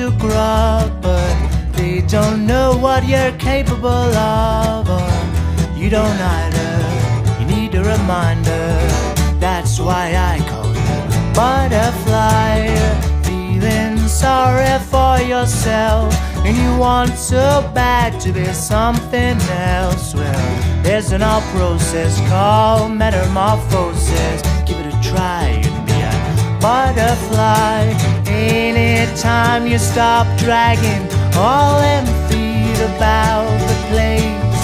a grub, but they don't know what you're capable of. Or you don't either, you need a reminder. That's why I call you butterfly. Feeling sorry for yourself, and you want so bad to be something else. Well, there's an old process called metamorphosis. Give it a try and be a butterfly. Anytime you stop dragging all them feet about the place,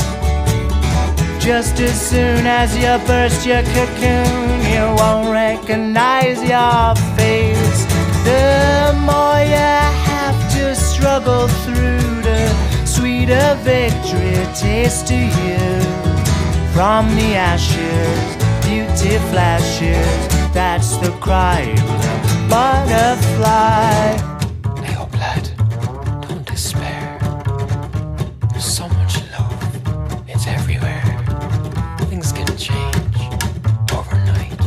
just as soon as you burst your cocoon, you won't recognize your face. The more you have to struggle through, the sweeter victory tastes to you. From the ashes, beauty flashes. That's the cry of the butterfly. Leo, lad, don't despair. There's so much love. It's everywhere. Things can change overnight.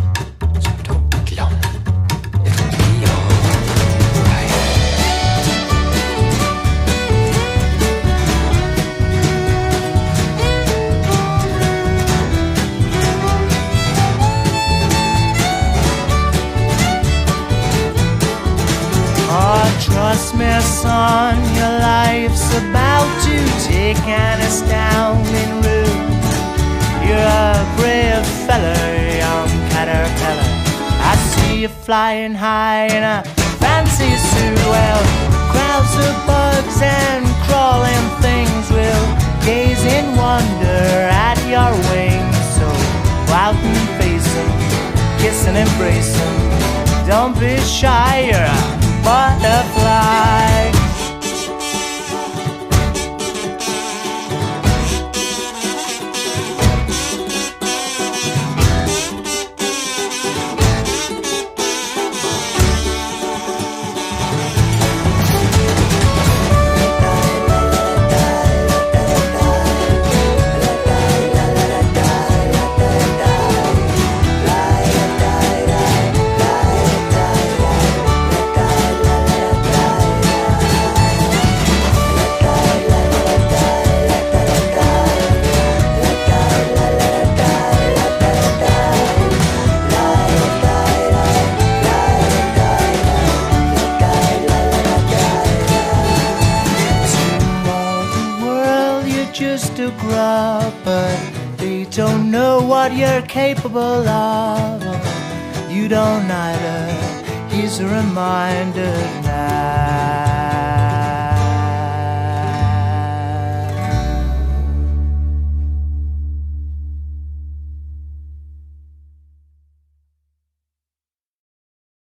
So don't be glum. It'll be alright. Trust me, son, your life's about to take an astounding route. You're a brave fella, young caterpillar. I see you flying high in a fancy suit. Well, crowds of bugs and crawling things will gaze in wonder at your wings. So go out and face them, kiss and embrace them. Don't be shy, you're a butterfly. Just a grub, but they don't know what you're capable of. You don't either. Here's a reminder.